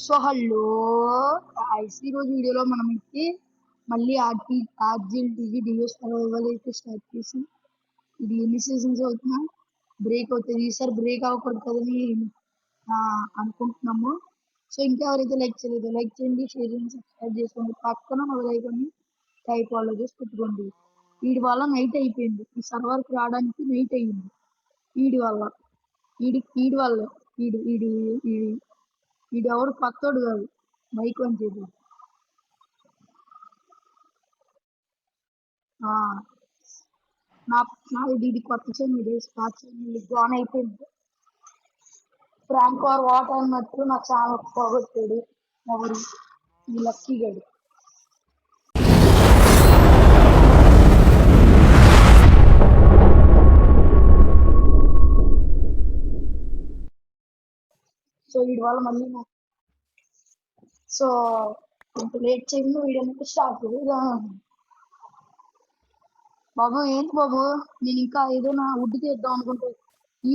So hello guys, ఈరోజు వీడియోలో మనం మళ్ళీ ఆర్జీఎల్టీజీ డియో సర్వైవల్ అయితే స్టార్ట్ చేసి ఇది ఎన్ని సీజన్స్ అవుతున్నా బ్రేక్ అవుతుంది. ఈసారి బ్రేక్ అవ్వకూడదు కదని అనుకుంటున్నాము. సో ఇంకా ఎవరైతే లైక్ చేయలేదో లైక్ చేయండి, షేర్ చేయండి, సబ్స్క్రైబ్ చేసుకోండి, పక్కన మొదలైకొని టైప్ వాళ్ళు చేసి పెట్టుకోండి. వీడి వల్ల నైట్ అయిపోయింది, ఈ సర్వర్కి రావడానికి నైట్ అయ్యింది. వీడి వల్ల వీడి వల్ల వీడి వీడి వీడి వీడు ఎవరు కొత్తోడు కాదు, మైక్ అని చెప్పి ఇది కొత్త చేయని ఇది స్టార్ట్ చేయని జాయిన్ అయిపోయింది. ఫ్రాంక్ ఆర్ వాట్ అన్నట్టు నా ఛానల్ పోగొట్టాడు ఎవరు, ఈ లక్కీ గడు. సో వీడి వల్ల మళ్ళీ సో కొంత లేట్ చేయకుండా వీడియో స్టార్ట్ బాబు. ఏంటి బాబు, నేను ఇంకా ఏదైనా వుడ్ చేద్దాం అనుకుంటే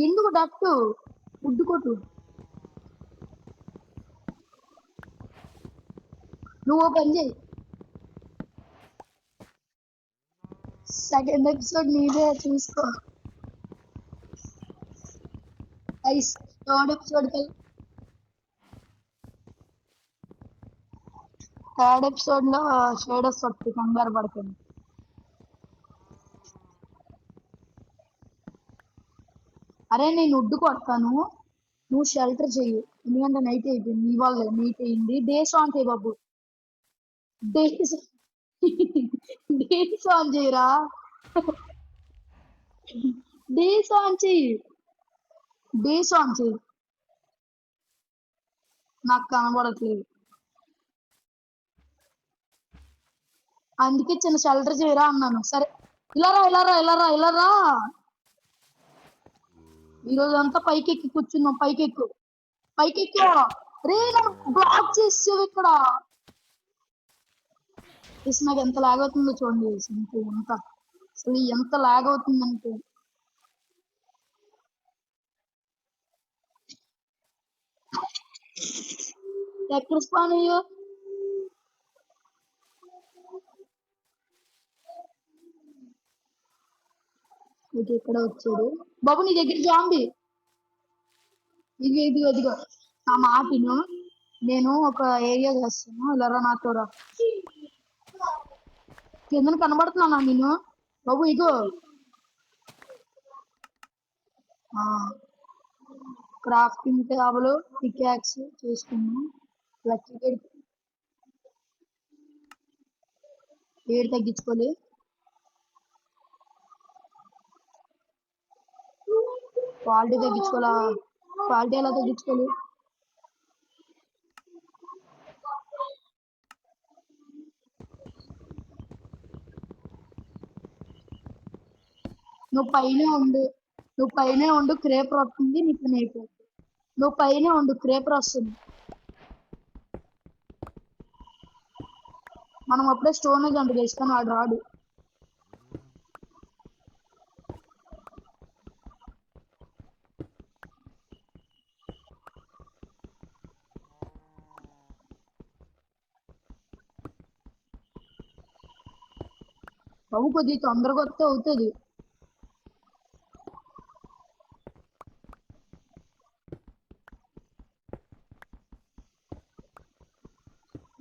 ఎందుకు డట్టు వుడ్ కొట్టు. నువ్వు పని చేయి. సెకండ్ ఎపిసోడ్ నీదే చూసుకో. ఐస్ థర్డ్ ఎపిసోడ్ లో షేడర్స్ వస్తాయి, కంగారు పడుతుంది. అరే నేను వుడ్ కొడతాను, నువ్వు షెల్టర్ చెయ్యి, ఎందుకంటే నైట్ అయిపోయింది. నీ వల్ల నైట్ అయింది. డేస్ ఆన్ చేయి బాబు, డేస్ డేస్ ఆన్ చేయరా, డేస్ ఆన్ చెయ్యి, డేస్ ఆన్ చెయ్యి. నాకు కనబడట్లేదు, అందుకే చిన్న షెల్టర్ చేయరా అన్నాను. సరే ఇలారా. ఈరోజు అంతా పైకెక్కి కూర్చున్నాం. పైకెక్కు రే, నన్ను బ్లాక్ చేసేవి ఇక్కడ. నాకు ఎంత లాగ్ అవుతుందో చూడండి. ఎంత అసలు ఎంత లాగ్ అవుతుందంటే ఎక్కడ స్పాన్ అయ్యో. ఇది ఎక్కడ వచ్చాడు బాబు, నీ దగ్గర జాంబీ. ఇదిగో నా మాటిను, నేను ఒక ఏరియా చేస్తాను. ఇలా నాతో రా, కింద కనబడుతున్నా నేను బాబు. ఇగో క్రాఫ్టింగ్ టేబుల్, పికాక్స్ చేసుకున్నాం. లక్కీ వేడి తగ్గించుకోలే. క్వాలిటీ తగ్గించుకోవాలా? క్వాలిటీ ఎలా తగ్గించుకోవాలి? నువ్వు పైనే ఉండు, క్రేపర్ వస్తుంది, నీ పని అయిపోతుంది. నువ్వు పైనే ఉండు, క్రేపర్ వస్తుంది. మనం అప్పుడే స్టోన్ గంట వేసుకొని ఆడు రాడు. బాబు కొద్దిగా తొందరగా వస్తే అవుతుంది.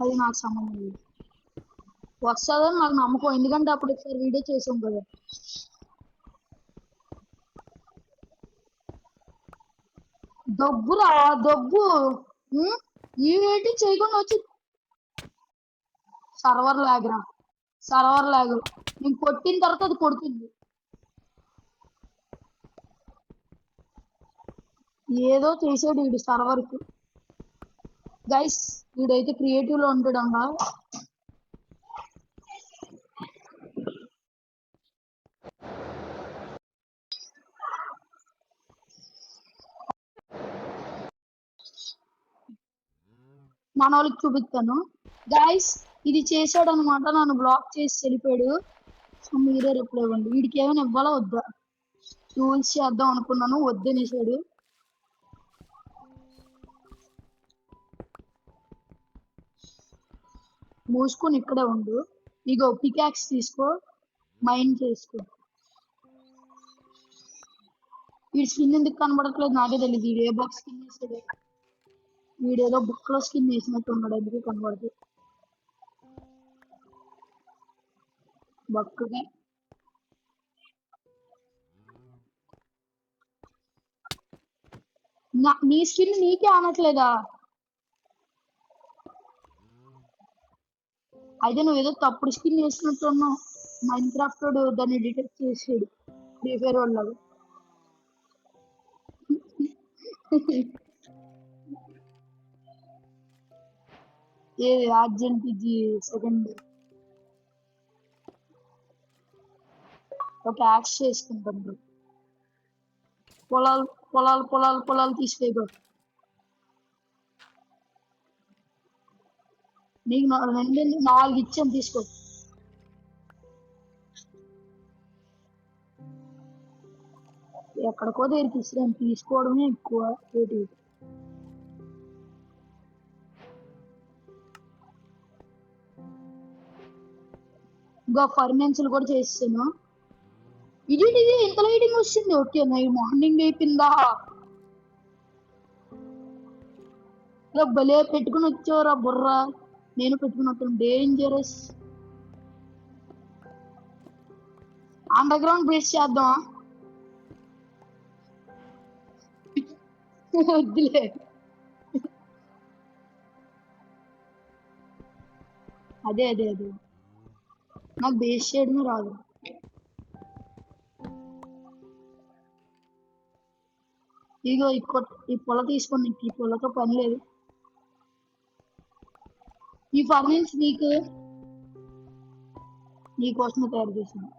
అది నాకు సంబంధం లేదు, వస్తుందని నాకు నమ్మకం. ఎందుకంటే అప్పుడు ఒకసారి వీడియో చేసాం కదా. దబ్బురా దబ్బు, ఏంటి చేయకుండా వచ్చి సర్వర్ లాగ్. నేను కొట్టిన తర్వాత అది కొడుతుంది. ఏదో చేసాడు వీడు సర్వర్ కు. గైస్ వీడైతే క్రియేటివ్ లో ఉంటాడమ్మా. మన వాళ్ళకి చూపిస్తాను గైస్. ఇది చేశాడు అనమాట, నన్ను బ్లాక్ చేసి వెళ్ళిపోయాడు. సో మీరే రిప్లై ఇవ్వండి. వీడికి ఏమైనా ఇవ్వాలా వద్దా? టూల్స్ చేద్దాం అనుకున్నాను, వద్దనేసాడు. మూసుకొని ఇక్కడే ఉండు. ఇగో పికాక్స్ తీసుకో, మైన్ చేసుకో. వీడి స్కిన్ ఎందుకు కనబడట్లేదు నాకే తెలియదు. వీడు ఏ బాక్స్ స్కిన్ వేసాడు? వీడేదో బుక్ లో స్కిన్ వేసినట్టు ఉన్నాడు, ఎందుకు కనబడదు బక్కుగా. నీ స్కిన్ నీకే అనట్లేదా? అయితే నువ్వు ఏదో తప్పుడు స్కిన్ వేసినట్టు ఉన్నావు. మైన్ క్రాఫ్ట్ దాన్ని డిటెక్ట్ చేసాడు ఫ్రీ ఫైర్ వాళ్ళు. ఏది ఆర్జెంటీజీ సెకండ్ ఒక యాక్స్ చేసుకుంటాను. పొలాలు పొలాలు పొలాలు పొలాలు తీసుకో. నీకు 4 ఇచ్చాను, తీసుకో. ఎక్కడికో దగ్గరికి ఇస్తాను, తీసుకోవడమే ఎక్కువ రేటు. ఇంకా ఫర్మెన్స్లు కూడా చేస్తాను. ఇది ఇంత లైటింగ్ వస్తుంది. ఓకే మార్నింగ్ అయిపోయిందా? భలే పెట్టుకుని వచ్చావురా బుర్ర. నేను పెట్టుకుని వచ్చాను. డేంజరస్. అండర్ గ్రౌండ్ బేస్ చేద్దాం. వద్దులే. అదే నాకు బేస్ చేయడమే రాదు. ఇగో ఈ పొల తీసుకోండి. ఈ పొలతో పని లేదు. ఈ ఫర్నిచ్ నీకోసమే తయారు చేసింది.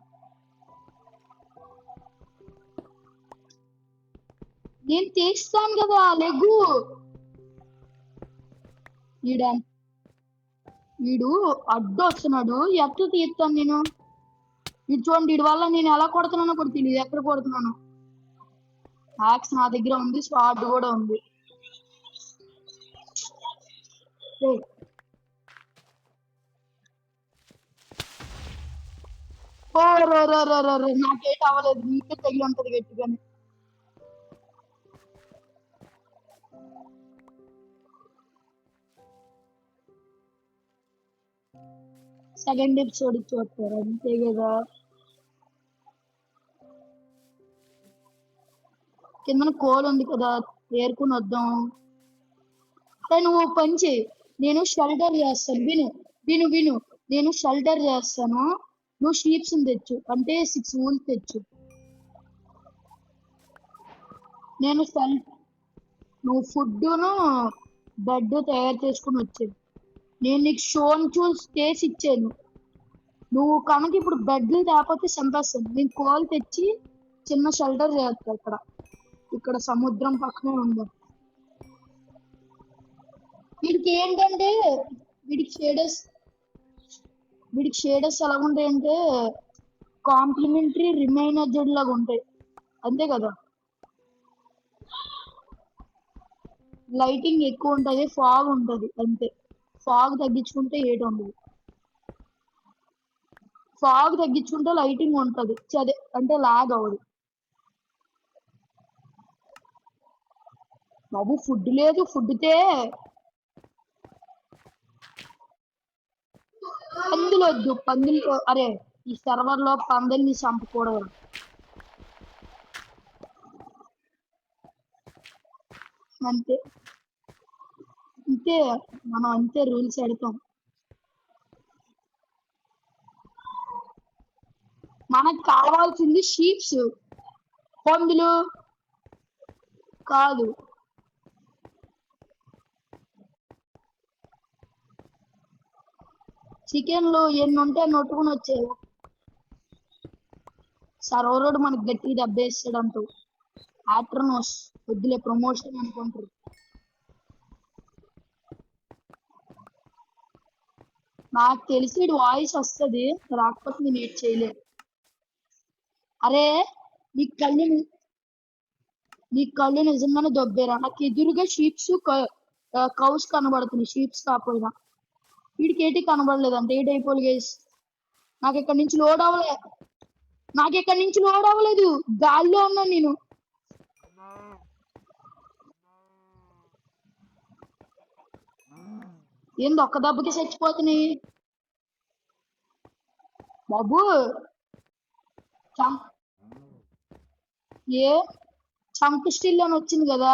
నేను తీస్తాను కదా లెగ్గు. వీడు అడ్డు వస్తున్నాడు, ఎట్లా తీస్తాను నేను? వీడు చూడండి, వీడి వల్ల నేను ఎలా కొడుతున్నానో కూడా తెలియదు, ఎక్కడ కొడుతున్నాను. యాక్స్ నా దగ్గర ఉంది, స్వాడ్ కూడా ఉంది. నాకేట అవ్వలేదు, నీకే తగిలి ఉంటది గట్టిగానే. సెకండ్ ఎపిసోడ్ చూస్తారు అంతే కదా. కింద కోల్ ఉంది కదా, ఏరుకుని వద్దాం. అదే నువ్వు పంచి, నేను షెల్టర్ చేస్తాను. విను నేను షెల్టర్ చేస్తాను, నువ్వు షీప్స్ తెచ్చు. అంటే 6 ఊళ్ళు తెచ్చు. నేను నువ్వు ఫుడ్ను బెడ్ తయారు చేసుకుని వచ్చేది. నేను నీకు షోన్ చూసి చేసి ఇచ్చాను. నువ్వు కనుక ఇప్పుడు బెడ్లు తేకపోతే చంపేస్తాను. నేను కోల్ తెచ్చి చిన్న షెల్టర్ చేస్తా. ఇక్కడ సముద్రం పక్కనే ఉంది. వీడికి ఏంటంటే వీడికి షేడర్స్ ఎలా ఉంటాయంటే కాంప్లిమెంటరీ రిమైనర్ లాగా ఉంటాయి, అంతే కదా. లైటింగ్ ఎక్కువ ఉంటుంది, ఫాగ్ ఉంటుంది అంతే. ఫాగ్ తగ్గించుకుంటే ఏటి ఉండదు. ఫాగ్ తగ్గించుకుంటే లైటింగ్ ఉంటుంది, అంటే లాగ్ అవ్వదు. బాబు ఫుడ్ లేదు, ఫుడ్తే పందులు వద్దు. పందులు అరే, ఈ సర్వర్ లో పందుల్ని చంపకూడదు. అంతే మనం అంతే రూల్స్ పెడతాం. మనకు కావాల్సింది షీప్స్, పందులు కాదు. చికెన్లు ఎన్ని ఉంటే నొట్టుకుని వచ్చాయి. సర్వరోడు మనకి గట్టి దెబ్బేస్తాడు అంటూ. ఆట్రనోస్ వద్దులే, ప్రమోషన్ అనుకుంటారు. నాకు తెలిసి వాయిస్ వస్తుంది, రాకపోతే నేను ఏడ్ చేయలేదు. అరే నీ కళ్ళు నిజంగానే దొబ్బేరా? నాకు ఎదురుగా షీప్స్ కౌస్ కనబడుతుంది, షీప్స్ కాకపోయినా. వీడికి ఏటి కనబడలేదంటే ఏటి అయిపోయి గైస్. నాకు ఇక్కడ నుంచి లోడ్ అవ్వలేదు, గాల్లో ఉన్నాను నేను. ఏంది ఒక్క దెబ్బకి చచ్చిపోతున్నాయి బాబు. ఏ చంక్ స్టిల్ అని వచ్చింది కదా.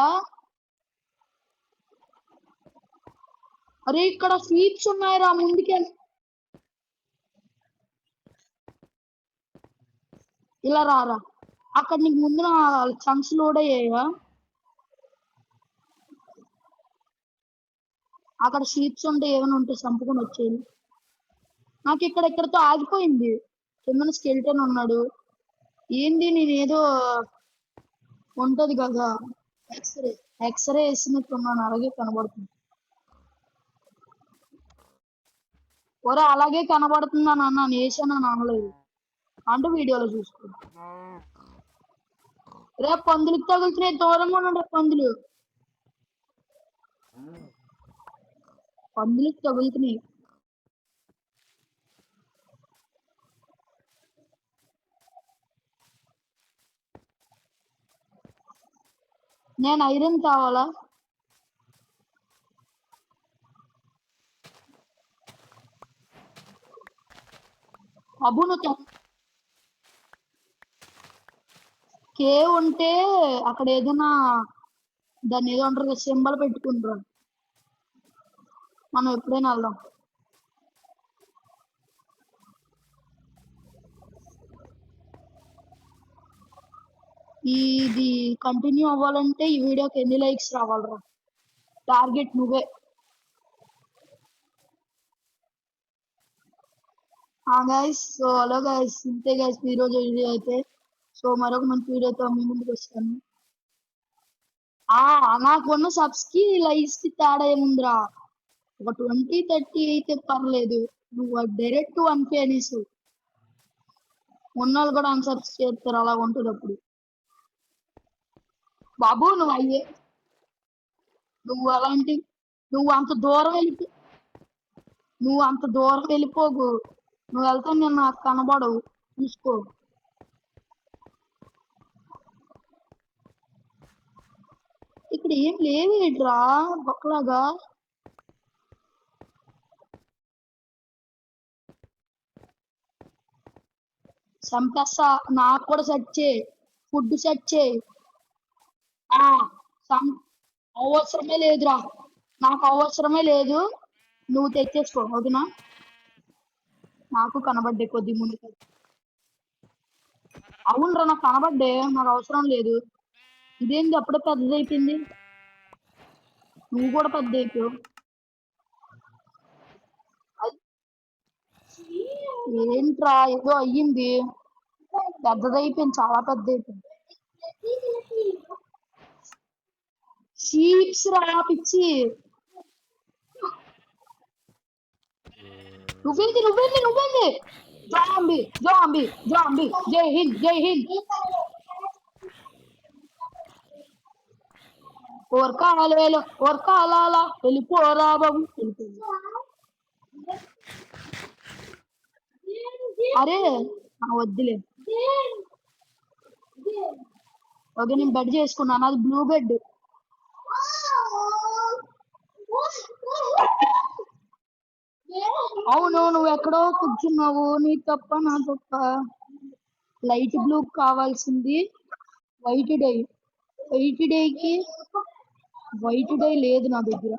అరే ఇక్కడ స్వీట్స్ ఉన్నాయిరా ముందుకే. ఇలా రారా, అక్కడ నీకు ముందు చంక్స్ లోడ్ అయ్యాయా. అక్కడ షీప్స్ ఉంటే ఏమైనా ఉంటే చంపుకొని వచ్చేది. నాకు ఇక్కడతో ఆగిపోయింది. కింద స్కెల్టన్ ఉన్నాడు. ఏంది నేనేదో ఉంటది కదా ఎక్స్రే వేసినట్టున్నాను, అలాగే కనబడుతుంది. ఒరే అలాగే కనబడుతుందా నాన్న, నేసాను అనలేదు అంటే వీడియోలో చూసుకో. రేపు పందులకు తగులుతున్నాయి, దూరంగా ఉండండి. పందులకు తగులుతున్నాయి. నేను ఐరన్ కావాలా. అబ్బు నువ్వు కేవ్ ఉంటే అక్కడ ఏదైనా దాన్ని ఏదో అంటారు సింబల్ పెట్టుకుంటారు, మనం ఎప్పుడైనా వెళ్దాం. ఇది కంటిన్యూ అవ్వాలంటే ఈ వీడియోకి ఎన్ని లైక్స్ రావాలరా, టార్గెట్ నువ్వే. గైస్, సో హలో గైస్, ఇంతే గైస్ ఈరోజు వీడియో అయితే. సో మరొక మంచి వీడియోతో మీ ముందుకు వస్తాను. నాకున్న సబ్స్ కి లైక్స్ కి తేడా ఏముందిరా, ఒక 20-30 అయితే పర్లేదు. నువ్వు డైరెక్ట్ 1K అనేసి ఉన్నోళ్ళు కూడా అన్సబ్స్ చేస్తారు, అలా ఉంటుంది అప్పుడు. బాబు నువ్వు అలాంటి నువ్వు అంత దూరం వెళ్ళిపోకు. నువ్వు వెళ్తాను నేను నాకు కనబడవు, చూసుకో. ఇక్కడ ఏం లేదు ఇట్రా బొక్కలాగా. చంపేస్తా, నాకు కూడా సెట్ చేయి, ఫుడ్ సెట్ చేయి. అవసరమే లేదురా, నాకు అవసరమే లేదు, నువ్వు తెచ్చేసుకో ఓకేనా. నాకు కనబడ్డే కొద్ది ముందు. అవునరా నాకు కనబడ్డే, నాకు అవసరం లేదు. ఇదేంటి అప్పుడే పెద్దదైపోయింది, నువ్వు కూడా పెద్ద అయిపోయావు. ఏంట్రా ఏదో అయ్యింది, పెద్దదైపోయింది, చాలా పెద్ద అయిపోయింది. షీప్స్ రా పిచ్చి. నువ్వేంది జాంబీ జాంబీ జాంబీ, జై హింద్ జై హింద్. ఓర్కాల వెళ్ళిపోరా బాబు, అరే వద్దులే. ఓకే నేను బెడ్ చేసుకున్నాను, అది బ్లూ బెడ్. అవును నువ్వు ఎక్కడో కూర్చున్నావు, నీ తప్ప నా తప్ప. లైట్ బ్లూ కావాల్సింది, వైట్ డై. వైట్ డై లేదు నా దగ్గర.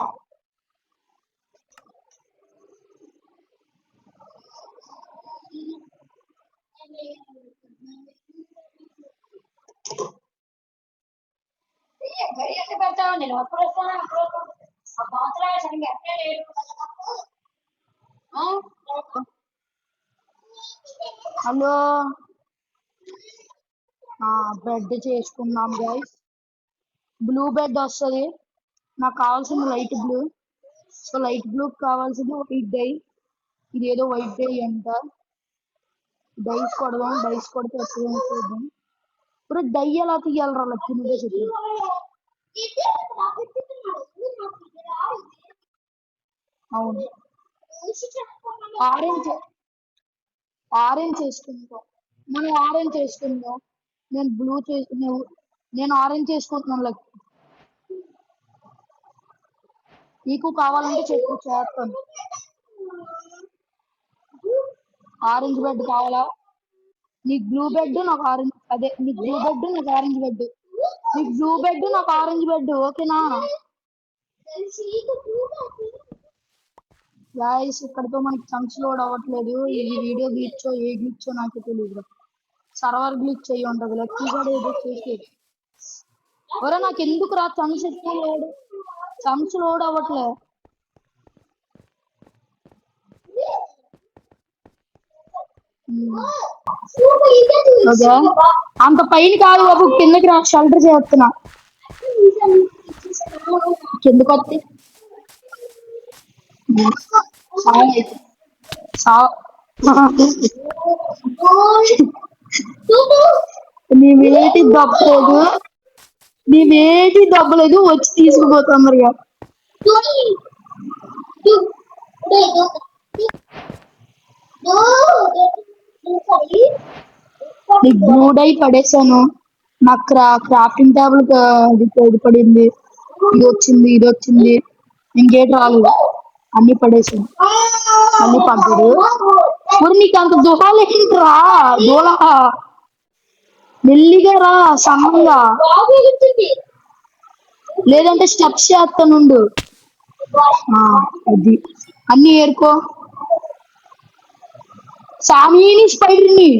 హలో, బెడ్ చేసుకున్నాం గైస్. బ్లూ బెడ్ వస్తుంది, నాకు కావాల్సింది light blue. So light blue కావాల్సింది వైట్ డై. ఇదేదో వైట్ డై అంట, డైస్ కొడితే వస్తుందని చూద్దాం. ఇప్పుడు డై ఎలా తీయాలరా లక్కి, నువ్వే చెప్పు. అవును ఆరెంజ్ ఆరెంజ్ చేసుకుంటాం. మనం ఆరెంజ్ చేసుకుందాం. నేను బ్లూ చేసుకున్నావు. నేను ఆరెంజ్ చేసుకుంటున్నాను. లైక్ నీకు కావాలంటే చెప్పు చేస్తాను. ఆరెంజ్ బెడ్ కావాలా? నీకు బ్లూ బెడ్ నాకు ఆరెంజ్, అదే నీకు బ్లూ బెడ్ నాకు ఆరెంజ్ బెడ్. నీకు బ్లూ బెడ్ నాకు ఆరెంజ్ బెడ్, ఓకేనా? గాయస్ ఇక్కడతో మనకి చంక్స్ లోడ్ అవ్వట్లేదు. ఈ వీడియో గ్లిచ్చో ఏ గ్లిచ్చో నాకు తెలియదు. సర్వర్ గ్లిచ్ అయ్యి ఉంటది. లక్కీ కూడా ఏదో చేసేది. ఒరే నాకు ఎందుకు రా చంక్స్ ఎక్కువ లోడ్, చంక్స్ లోడ్ అవ్వట్లే. ఓకే అంత పైన కాదు బాబు, కిందకి రా, షెల్టర్ చేస్తున్నా. కిందకి వచ్చి నీవేటి దప్పలేదు, నీవేటి దబ్బలేదు, వచ్చి తీసుకుపోతామరిగా. నీకు బ్లూ డై పడేసాను. నాకు క్రాఫ్టింగ్ టేబుల్ ఇది పడింది, ఇది వచ్చింది, ఇది వచ్చింది, ఇంకేటి రాలేదు. అన్ని పడేసాను, అన్ని పడ్డాడు. మరి నీకు అంత దుహాలు ఏంట్రా దూలా? మెల్లిగా రా, సమంగా, లేదంటే స్టెప్స్ చేస్తానుండు. అది అన్ని ఏరుకో. సామీని స్పైడర్ని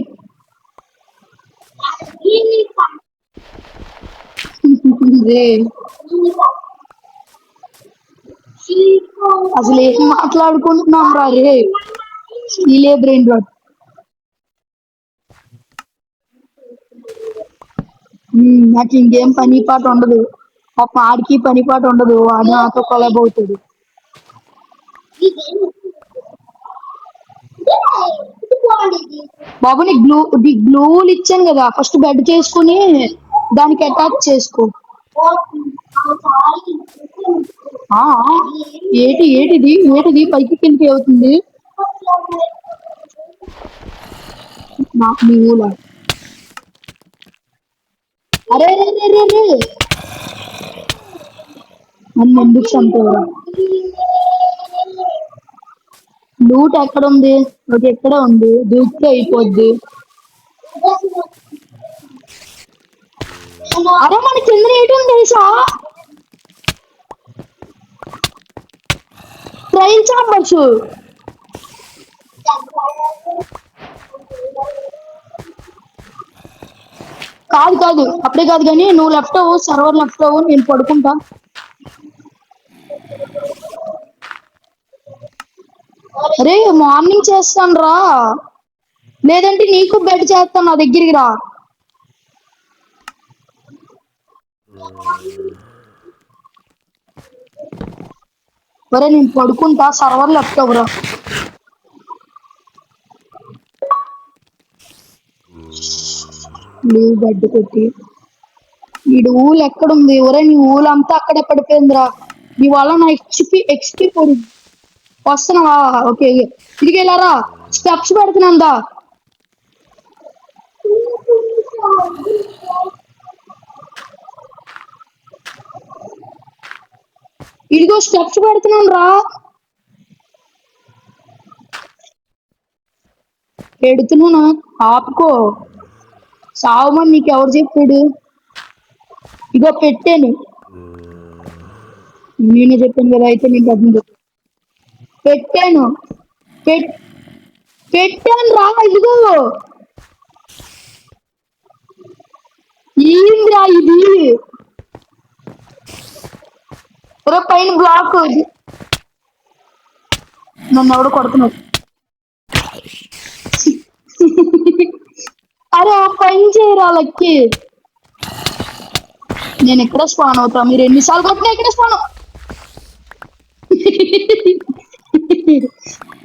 అసలు ఏం మాట్లాడుకుంటున్నాం రా రే, ఇలే బ్రెయిన్ రాట్. నాకు ఇంకేం పని పాట ఉండదు. ఒక ఆడికి పని పాట ఉండదు, అది నాతో కొలాబ్ అవుతుంది. బాబు నీకు గ్లూలు ఇచ్చాను కదా, ఫస్ట్ బెడ్ చేసుకుని దానికి అటాచ్ చేసుకో. ఏటిది పైకి కిందకి అవుతుంది. మీ ఊళ్ళో అరే రే రే రే రే నన్ను ఎందుకు చంపేవరా? లూట్ ఎక్కడ ఉంది? అది ఎక్కడ ఉంది? దూకితే అయిపోద్ది. అరే మన కింద ఏటి ఉంది తెలుసా? Trail chambers. కాదు అప్పుడే కాదు, కానీ నువ్వు లెఫ్ట్ అవ్వు, సర్వర్ లెఫ్ట్ అవ్వు, నేను పడుకుంటా. అరే మార్నింగ్ చేస్తాను రా, లేదంటే నీకు బెడ్ చేస్తాను, నా దగ్గరికి రా. ఒరే నేను పడుకుంటా, సర్వర్ లెఫ్ట్ అవ్వరా. నువ్వు బెడ్ కొట్టి వీడు ఊళ్ళు ఎక్కడుంది? ఒరే నీ ఊళ్ళంతా అక్కడే పడిపోయిందిరా. నీ వల్ల నా ఎక్స్పీ పొడి వస్తున్నావా? ఓకే తిరిగి వెళ్ళారా, స్టెప్స్ పెడుతున్నాందా. ఇదిగో స్టెప్స్ పెడుతున్నాను రా. పెడుతున్నాను, ఆపుకో. సావమని నీకు ఎవరు చెప్పాడు? ఇగో పెట్టాను, నేనే చెప్పాను కదా, అయితే నీకు అర్థం. పెట్టాను పెట్టాను రా, ఇదిగో. ఏంద్రా ఇది? పైన బ్లాక్, నన్ను ఎవడు కొడుతున్నాడు? అరే పని చేయరా లక్కి. నేను ఎక్కడ స్పాన్ అవుతా? మీరు ఎన్నిసార్లు కొట్టినా ఎక్కడ స్పాన్.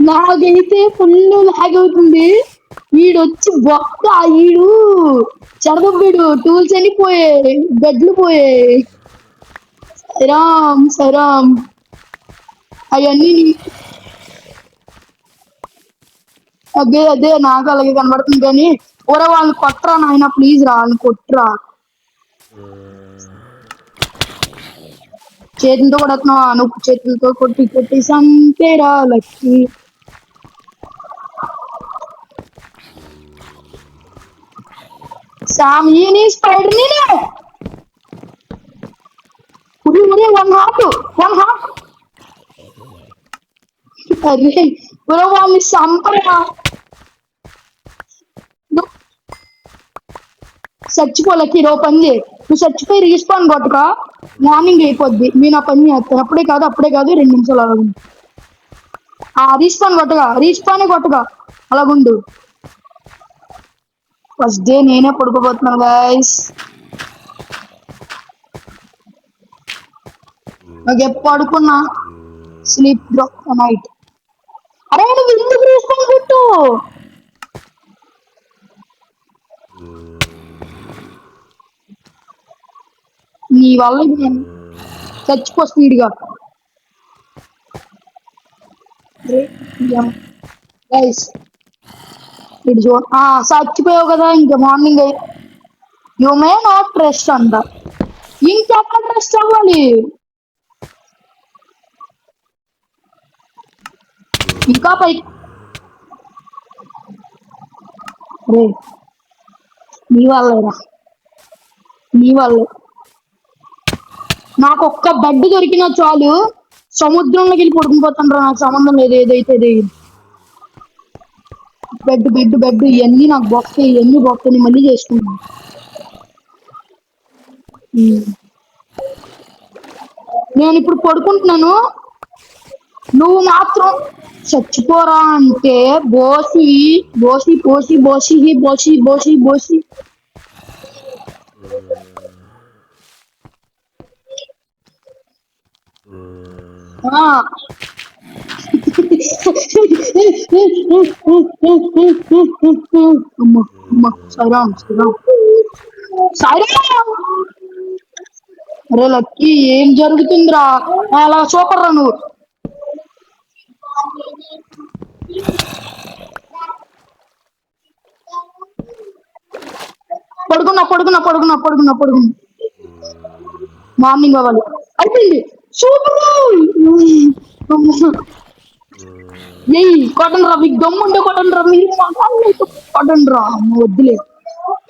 నాకైతే ఫుల్ లాగ్ అవుతుంది. వీడొచ్చి బొక్క, వీడు చెడదొబ్బీడు, టూల్స్ అన్ని పోయాయి, బెడ్లు పోయాయి. సరాం అవన్నీ అదే అదే నాకు అలాగే కనబడుతుంది కానీ ఊర వాళ్ళని కొట్టరా నాయన ప్లీజ్ రా వాళ్ళని కొట్టురా చేతులతో కొడుతున్నావా నువ్వు చేతులతో కొట్టి కొట్టి సంపేరా లక్కి సామీని స్పైడర్ నేనే ఉరి ఉరి వన్ హార్ట్ అరే ఊర వాళ్ళని సంపరా చచ్చిపోలకి రో పని చేయి నువ్వు చచ్చిపోయి రీస్పాన్ కొట్టుక మార్నింగ్ అయిపోద్ది నేను ఆ పని చేస్తాను అప్పుడే కాదు 2 నిమిషాలు అలాగుండు రీస్పాన్ కొట్టగా అలాగుండు ఫస్ట్ డే నేనే పడుకోబోతున్నాను గైస్ నాకు ఎప్పుడు పడుకున్నా స్లీప్ నైట్ అరే నువ్వు ఎందుకు రీస్పాన్ కొట్టు నీ వల్ల నేను చచ్చిపో స్పీడ్గా గైస్ ఇటు చూ చచ్చిపోయావు కదా ఇంకా morning you may not trust అంట ఇంకెక్కడ ట్రస్ట్ అవ్వాలి ఇంకా పై రే నీ వాళ్ళేరా నీ వాళ్ళే నాకు ఒక్క బెడ్ దొరికినా చాలు సముద్రంలోకి వెళ్ళి పడుకుని రా నాకు సంబంధం లేదు ఏదైతే బెడ్ ఇవన్నీ నాకు బొక్క మళ్ళీ చేసుకుంటాను నేను ఇప్పుడు పడుకుంటున్నాను నువ్వు మాత్రం చచ్చిపోరా అంటే బోసి బోసి పోసి బోసి బోసి బోసి బోసి అరే లక్కీ ఏం జరుగుతుందిరా అలా సూపర్ రా నువ్వు పడుకున్నా మార్నింగ్ అవ్వాలి అయిపోయింది సూపర్ కొట్టండి రా మీకు దమ్ముంటే కొట్టండి రా మీరు కొట్టండి రా వద్దులే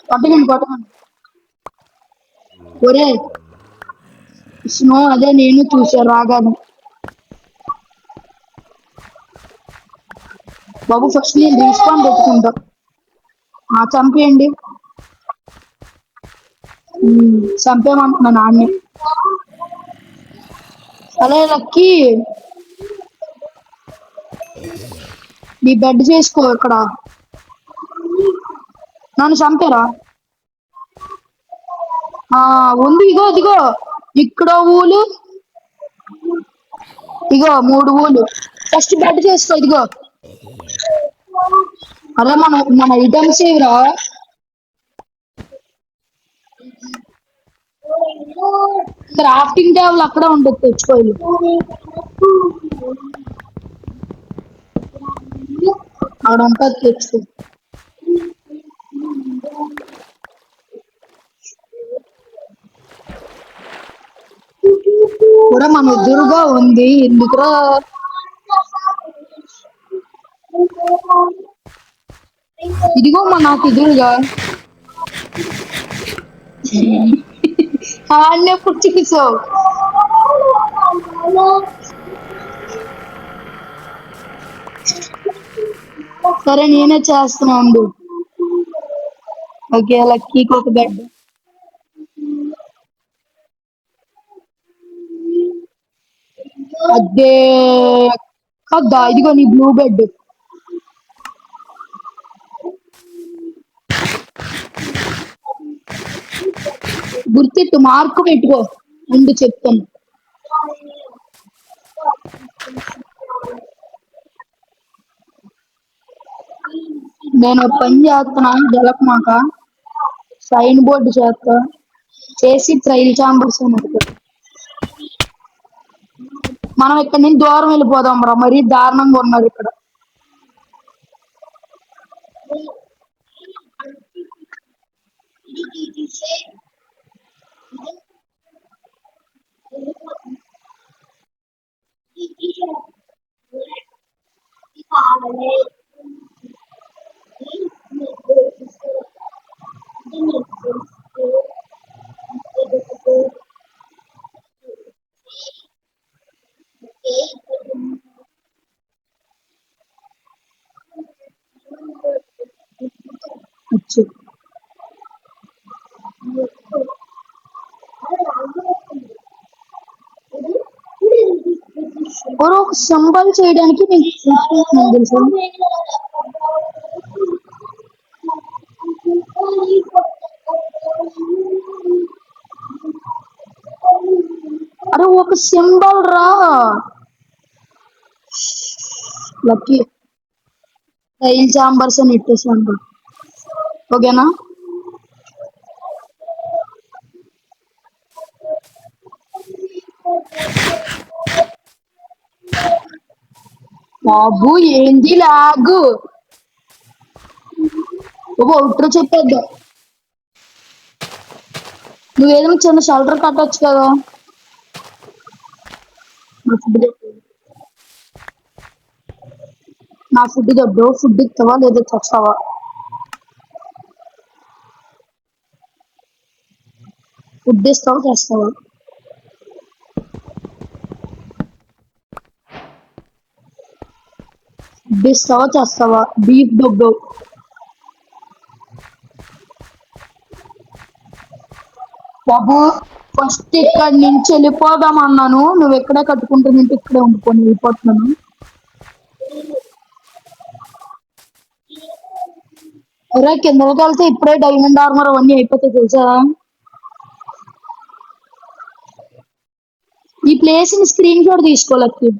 కొట్టకండి ఒరే స్నో అదే నేను చూసా రాగానే బాబు ఫస్ట్ నేను రీస్పాన్ పెట్టుకుంటా చంపేయండి చంపేమంటున్నా నాన్నే అదే లక్కీ నీ బెడ్ చేసుకో ఇక్కడ నన్ను చంపారా ఉంది ఇదిగో ఇక్కడ ఊలు ఇగో 3 ఊలు ఫస్ట్ బెడ్ చేసుకో ఇదిగో అరే మన ఐటమ్స్ ఏవిరా క్రాఫ్టింగ్ టేబుల్ అక్కడే ఉంటుంది తెచ్చుకోవాలి అక్కడ ఉంటుంది తెచ్చుకో కూడా మన ఎదురుగా ఉంది ఎందుకురా ఇదిగో నాకు ఎదురుగా ఎప్పుడు చూసావు సరే నేనే చేస్తున్నా ఉండు ఓకే లక్కీకి ఒక బెడ్ అదే కదా ఇదిగో నీ బ్లూ బెడ్ గుర్తెట్టు మార్కు పెట్టుకో ముందు చెప్తాను నేను పని చేస్తున్నా గెలకమాక సైన్ బోర్డు చేసి ట్రైల్ ఛాంబర్స్ మనం ఇక్కడ నుంచి దూరం వెళ్ళిపోదాం రా మరీ దారుణంగా ఉన్నారు ఇక్కడ వచ్చు. ఎవరో ఒక సింబల్ చేయడానికి నేను చూస్తున్నాను తెలుసా. అరే ఒక సింబల్ రా. లక్కీ టైల్ చాంబర్స్ అని ఇట్టేసాను. ఓకేనా. బాబు ఏంది లాగు. ఒక అవుట్రో చెప్పేద్దా. నువ్వేదైనా చిన్న షెల్టర్ కట్టొచ్చు కదా. నా ఫుడ్ నా ఫుడ్ దొడ్డు ఫుడ్ ఇస్తావా లేదా చస్తావా. ఫుడ్ ఇస్తావా చేస్తావా. ఫుడ్ ఇస్తావా చేస్తావా. బీఫ్ దొడ్డు. బాబు ఫస్ట్ ఇక్కడి నుంచి వెళ్ళిపోదాం అన్నాను. నువ్వు ఎక్కడే కట్టుకుంటున్నట్టు ఇక్కడే ఉండిపోయి వెళ్ళిపోతున్నాను. అరే కిందకి వెళ్తే ఇప్పుడే డైమండ్ ఆర్మర్ అవన్నీ అయిపోతాయి తెలుసా. ఈ ప్లేస్ ని స్క్రీన్ షాట్ తీసుకోవాలి.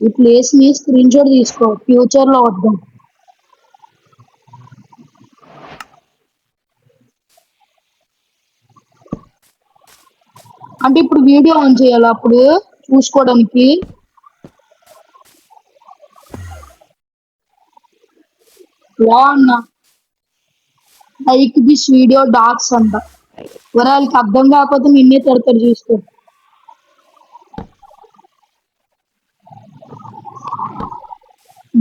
ఈ ప్లేస్ ని స్క్రీన్ షాట్ తీసుకో ఫ్యూచర్ లో వద్దాం. అంటే ఇప్పుడు వీడియో ఆన్ చేయాలి అప్పుడు చూసుకోవడానికి. అన్న లైక్ దిస్ వీడియో డాక్స్ అంట. వాళ్ళకి అర్థం కాకపోతే నిన్నే తిడతారు చూసుకో.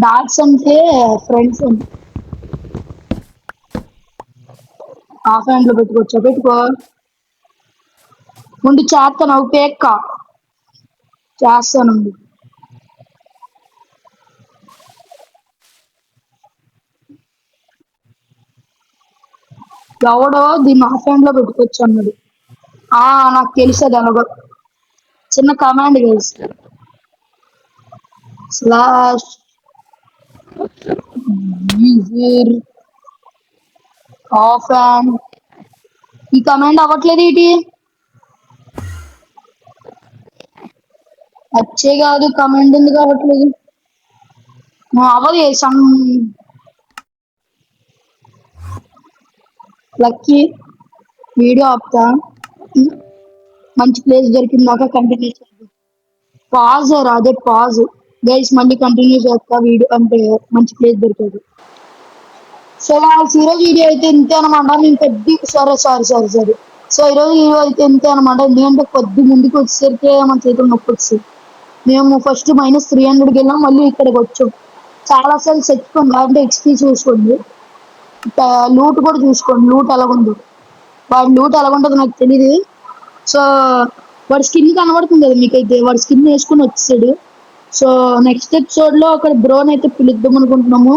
డాక్స్ అంటే ఫ్రెండ్స్ అంట. హాఫ్ హ్యాండ్ లో పెట్టుకోవచ్చా. పెట్టుకో. ముందు చేస్తాను అవి పేక్క చేస్తాను. ఎవడో దీన్ని హాఫ్ హ్యాండ్ లో పెట్టుకోవచ్చు అన్నాడు. నాకు తెలుసది అలాగో చిన్న command guys. Slash user half hand. ఈ కమాండ్ అవ్వట్లేదు ఏంటి. వచ్చే కాదు కమాండ్ ఎందుకు అవ్వట్లేదు. అవ్వదు సమ్ లక్కీ వీడియో ఆపుతా. మంచి ప్లేస్ దొరికిందాక కంటిన్యూ చేద్దాం. పాజ్ అదే పాజ్ గైస్ మళ్ళీ కంటిన్యూ చేస్తా వీడియో అంటే మంచి ప్లేస్ దొరికేది. సో ఈరోజు వీడియో అయితే ఇంతే అనమాట. నేను కొద్ది సరే. సో ఈరోజు వీడియో అయితే ఇంతే అనమాట. ఎందుకంటే కొద్ది ముందుకు వచ్చేసరికి మన చేతులు నొప్పి వస్తుంది. మేము ఫస్ట్ -300కి వెళ్ళాం మళ్ళీ ఇక్కడికి వచ్చాం. చాలా సార్లు చెప్పుకోండి అంటే ఎక్స్పీ చూసుకోండి. లూట్ కూడా చూసుకోండి. లూట్ ఎలాగుందో వాడి లూట్ ఎలాగుంటుందో నాకు తెలియదు. సో వాడి స్కిన్ కనబడుతుంది కదా మీకైతే. వాడి స్కిన్ వేసుకుని వచ్చాడు. సో నెక్స్ట్ ఎపిసోడ్ లో అక్కడ బ్రోని అయితే పిలుద్దాం అనుకుంటున్నాము.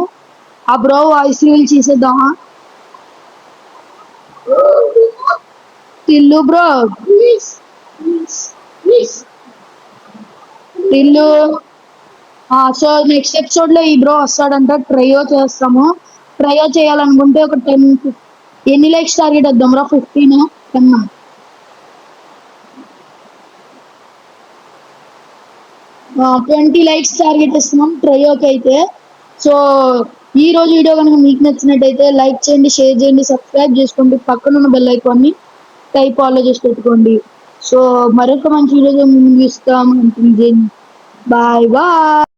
ఆ బ్రో వాయిస్ రివీల్ చేసేద్దామా. Tillu bro Tillu. So next episode లో ఈ బ్రో వస్తాడంట. ట్రయో చేస్తాము. ట్రయో చేయాలనుకుంటే ఒక 10 ఎన్ని లైక్స్ టార్గెట్ వద్దాం రా. 15 కన్నా 20 లైక్స్ టార్గెట్ ఇస్తున్నాం ట్రయోకి అయితే. సో ఈ రోజు వీడియో కనుక మీకు నచ్చినట్టయితే లైక్ చేయండి, షేర్ చేయండి, సబ్స్క్రైబ్ చేసుకోండి. పక్కన ఉన్న బెల్ ఐకాన్ని ఫాలో చేసి పెట్టుకోండి. సో మరొక మంచి వీడియో ముందు ఇస్తాం. Bye bye.